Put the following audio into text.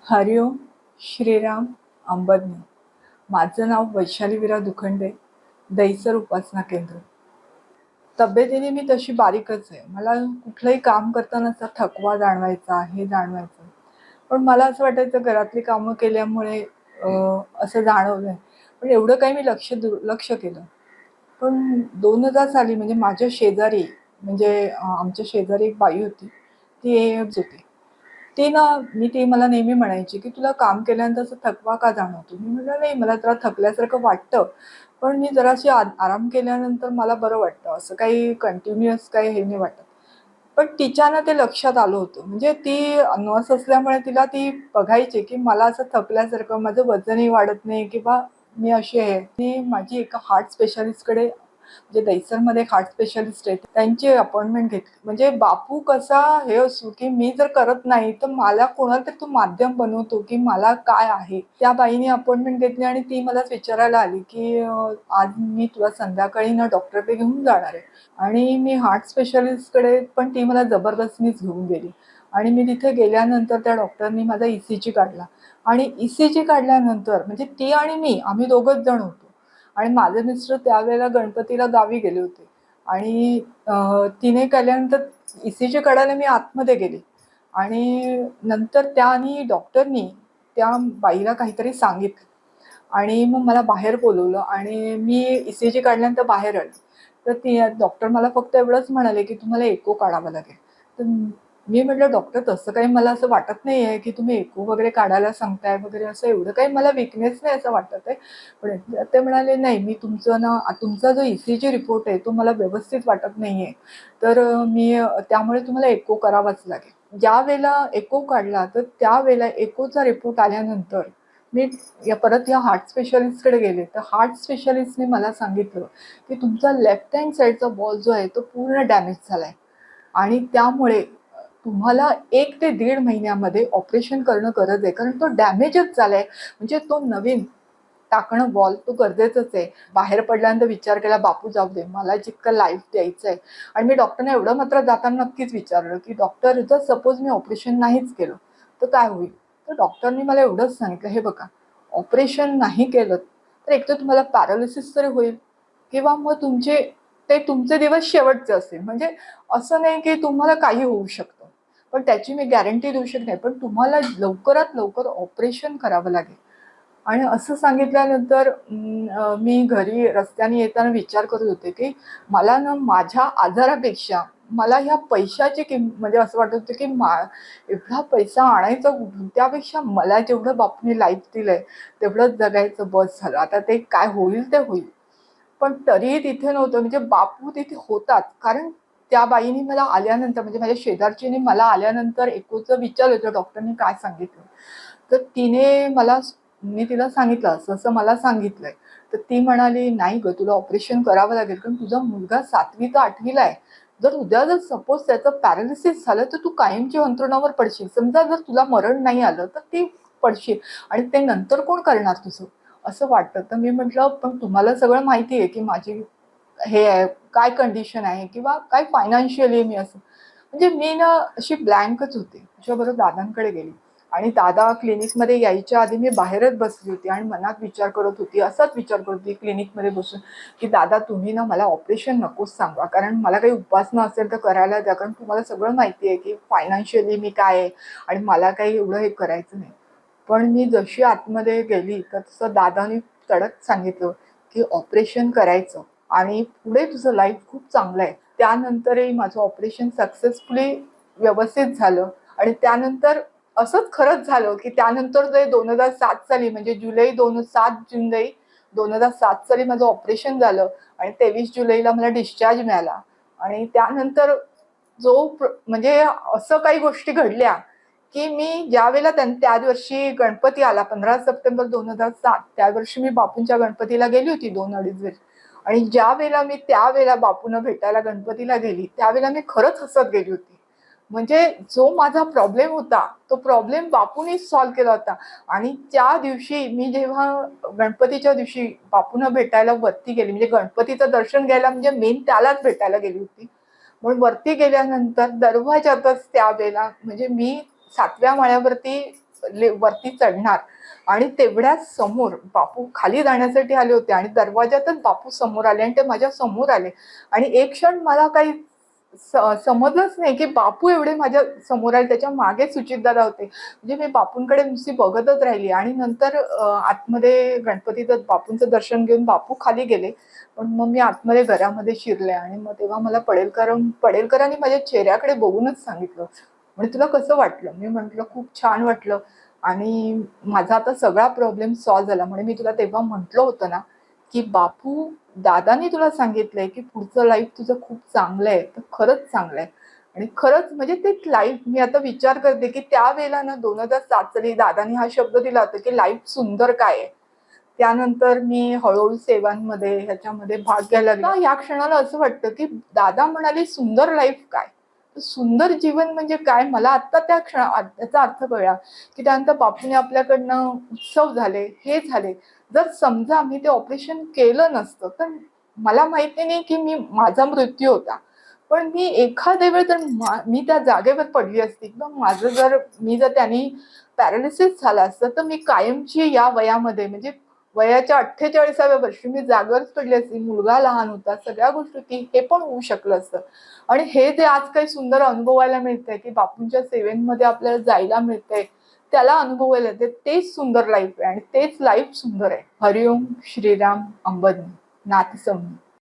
हरिओम श्रीराम अंबज्ञ. माझं नाव वैशाली विरा दुखंडे, दहिसर उपासना केंद्र. तब्येतीने मी तशी बारीकच आहे. मला कुठलंही काम करताना असा थकवा जाणवायचा, हे जाणवायचं. पण मला असं वाटायचं घरातली कामं केल्यामुळे असं जाणवलंय. पण एवढं काही मी दुर्लक्ष केलं. पण 2000 साली म्हणजे माझ्या शेजारी म्हणजे आमच्या शेजारी एक बाई होती. ती एएफएस होती. ती मला नेहमी म्हणायची, की "तुला काम केल्यानंतर असं थकवा का जाणवतो?" मी म्हटलं, "नाही, मला जरा थकल्यासारखं वाटतं, पण मी जराशी आराम केल्यानंतर मला बरं वाटतं. असं काही कंटिन्युअस काही हे नाही वाटत." पण तिच्यानं ते लक्षात आलं होतं. म्हणजे ती नर्स असल्यामुळे तिला ती बघायची, की मला असं थकल्यासारखं, माझं वजनही वाढत नाही किंवा मी अशी आहे. मी माझी एका हार्ट स्पेशालिस्टकडे जे दहिसरमध्ये एक हार्ट स्पेशालिस्ट आहेत, त्यांची अपॉइंटमेंट घेतली. म्हणजे बापू कसा हे असो, की मी जर करत नाही, तर मला कोणाला तरी तो माध्यम बनवतो, की मला काय आहे. त्या बाईने अपॉइंटमेंट घेतली आणि ती मलाच विचारायला आली, की "आज मी तुला संध्याकाळी ना डॉक्टरकडे घेऊन जाणार आहे." आणि मी हार्ट स्पेशालिस्टकडे पण ती मला जबरदस्तीनेच घेऊन गेली. आणि मी तिथे गेल्यानंतर त्या डॉक्टरनी माझा ईसीजी काढला आणि ईसीजी काढल्यानंतर म्हणजे ती आणि मी आम्ही दोघंच जण होतो. आणि माझे मिस्टर त्यावेळेला गणपतीला गावी गेले होते आणि तिने केल्यानंतर ईसीजी काढायला मी आतमध्ये गेले आणि नंतर डॉक्टरनी त्या बाईला काहीतरी सांगितलं आणि मग मला बाहेर बोलवलं आणि मी ईसीजी काढल्यानंतर बाहेर आले. तर ती डॉक्टर मला फक्त एवढंच म्हणाले, की "तुम्हाला एचो काढावा लागेल." तर मी म्हटलं, "डॉक्टर तसं काही मला असं वाटत नाहीये, की तुम्ही एचो वगैरे काढायला सांगताय वगैरे असं एवढं काही मला वीकनेस नाही असं वाटत आहे." पण ते म्हणाले, "नाही, मी तुमचा जो ईसीजी रिपोर्ट आहे तो मला व्यवस्थित वाटत नाहीये. तर त्यामुळे तुम्हाला एचो करावाच लागेल." ज्यावेळेला एचो काढला तर त्यावेळेला एचोचा रिपोर्ट आल्यानंतर मी परत या हार्ट स्पेशालिस्टकडे गेले. तर हार्ट स्पेशालिस्टने मला सांगितलं, की तुमचा लेफ्ट हँड साइडचा वॉल जो आहे तो पूर्ण डॅमेज झालाय आणि त्यामुळे तुम्हाला 1 ते 1.5 महिन्यामध्ये ऑपरेशन करणं गरज आहे. कारण तो डॅमेजच झालाय. म्हणजे तो नवीन टाकणं वॉल तो गरजेचंच आहे. बाहेर पडल्यानंतर विचार केला, "बापू जाऊ दे, मला जितकं लाईफ द्यायचंय." आणि मी डॉक्टरना एवढं मात्र जाताना नक्कीच विचारलं, की "डॉक्टर जर सपोज मी ऑपरेशन नाहीच केलं, तर काय होईल?" तर डॉक्टरनी मला एवढंच सांगितलं, "हे बघा, ऑपरेशन नाही केलं, तर एकतर तुम्हाला पॅरालिसिस तरी होईल किंवा मग तुमचे दिवस शेवटचे असेल. म्हणजे असं नाही की तुम्हाला काही होऊ शकतं. पण त्याची मी गॅरंटी देऊ शकत नाही. पण तुम्हाला लवकरात लवकर ऑपरेशन करावं लागेल." आणि असं सांगितल्यानंतर मी घरी रस्त्याने येताना विचार करत होते, की मला ना माझ्या आजारापेक्षा मला ह्या पैशाची म्हणजे असं वाटत होतं, की एवढा पैसा आणायचा कुठून? त्यापेक्षा मला जेवढं बापूने लाईफ दिलंय, तेवढंच जगायचं बस झालं. आता ते काय होईल ते होईल. पण तरीही तिथे नव्हतं म्हणजे बापू तिथे होताच. कारण त्या बाईनी मला आल्यानंतर म्हणजे माझ्या शेजारचीने मला आल्यानंतर एकोचं विचारलं होतं डॉक्टरनी काय सांगितलं. तर मी तिला सांगितलं असं-असं मला सांगितलंय. तर ती म्हणाली, "नाही गं, तुला ऑपरेशन करावं लागेल कारण तुझा मुलगा 7वी का 8वी ला आहे. जर सपोज त्याचं पॅरालिसिस झालं तर तू कायमची अंथरुणावर पडशील. समजा जर तुला मरण नाही आलं तर ती पडशील आणि ते नंतर कोण करणार तुझं?" असं वाटतं. तर मी म्हटलं, "पण तुम्हाला सगळं माहिती आहे, की माझी हे आहे, काय कंडिशन आहे किंवा काय फायनान्शियली मी असं." म्हणजे मी ना अशी ब्लँकच होते. त्याच्याबरोबर दादांकडे गेली आणि दादा क्लिनिकमध्ये यायच्या आधी मी बाहेरच बसली होती आणि मनात विचार करत होती, असाच विचार करत होती क्लिनिकमध्ये बसून, की "दादा तुम्ही ना मला ऑपरेशन नकोच सांगा. कारण मला काही उपासना असेल तर करायला द्या. कारण तुम्हाला सगळं माहिती आहे, की फायनान्शियली मी काय आहे आणि मला काही एवढं हे करायचं नाही." पण मी जशी आतमध्ये गेली, तर तसं दादांनी कडक सांगितलं, की ऑपरेशन करायचं आणि पुढे तुझं लाईफ खूप चांगलं आहे. त्यानंतरही माझं ऑपरेशन सक्सेसफुली व्यवस्थित झालं आणि त्यानंतर असंच खरंच झालं, की त्यानंतर ते 2007 साली म्हणजे 7 जुलै 2007 साली माझं ऑपरेशन झालं आणि 23 जुलैला मला डिस्चार्ज मिळाला आणि त्यानंतर म्हणजे असं काही गोष्टी घडल्या, की मी ज्यावेळेला त्या दिवशी गणपती आला 15 सप्टेंबर 2007 त्या वर्षी मी बापूंच्या गणपतीला गेली होती 2-2.5 वेळेस आणि ज्यावेळेला मी त्यावेळेला बापूंना भेटायला गणपतीला गेली, त्यावेळेला मी खरंच हसत गेली होती. म्हणजे जो माझा प्रॉब्लेम होता, तो प्रॉब्लेम बापूंनीच सॉल्व्ह केला होता आणि त्या दिवशी मी जेव्हा गणपतीच्या दिवशी बापूंना भेटायला वरती गेली, म्हणजे गणपतीचं दर्शन घ्यायला म्हणजे मेन त्यालाच भेटायला गेली होती. म्हणून वरती गेल्यानंतर दरवाजातच त्यावेळेला म्हणजे मी 7व्या माळ्यावरती वरती चढणार आणि तेवढ्याच समोर बापू खाली जाण्यासाठी आले होते आणि दरवाजातच बापू समोर आले आणि ते माझ्या समोर आले आणि एक क्षण मला काही समजलंच नाही की बापू एवढे माझ्या समोर आले. त्याच्या मागे सुचितदादा होते. म्हणजे मी बापूंकडे नुसती बघतच राहिली आणि नंतर आतमध्ये गणपतीचं बापूंचं दर्शन घेऊन बापू खाली गेले. पण मग मी आतमध्ये घरामध्ये शिरले आणि मग तेव्हा मला पडेलकरांनी माझ्या चेहऱ्याकडे बघूनच सांगितलं, म्हणजे तुला कसं वाटलं? मी म्हटलं खूप छान वाटलं आणि माझा आता सगळा प्रॉब्लेम सॉल्व्ह झाला. म्हणजे मी तुला तेव्हा म्हटलं होतं ना की बापू दादानी तुला सांगितलंय की पुढचं लाईफ तुझं खूप चांगलं आहे, तर खरंच चांगलं आहे. आणि खरंच म्हणजे ते लाईफ मी आता विचार करते की त्यावेळेला ना 2007 साली दादानी हा शब्द दिला होता की लाईफ सुंदर काय आहे. त्यानंतर मी हळूहळू सेवांमध्ये ह्याच्यामध्ये भाग घ्यायला लागला. या क्षणाला असं वाटतं की दादा म्हणाले सुंदर लाईफ काय, सुंदर जीवन म्हणजे काय. मला आता त्याचा अर्थ कळला की त्यानंतर बापूने आपल्याकडनं उत्सव झाले, हे झाले. जर समजा मी ते ऑपरेशन केलं नसतं तर मला माहिती नाही की माझा मृत्यू होता, पण मी एखाद्या वेळ तर मी त्या जागेवर पडली असती किंवा मी जर त्यांनी पॅरालिसिस झाला असतं तर मी कायमची या वयामध्ये म्हणजे वयाच्या 48व्या वर्षी मी जागेवरच पडली असती. मुलगा लहान होता, सगळ्या गोष्टी हे पण होऊ शकलं असतं. आणि हे जे आज काही सुंदर अनुभवायला मिळतंय की बापूंच्या सेवेमध्ये आपल्याला जायला मिळतंय, त्याला अनुभवायला येते, तेच सुंदर लाईफ आहे आणि तेच लाईफ सुंदर आहे. हरिओम श्रीराम अंबज्ञ नाथ समनी.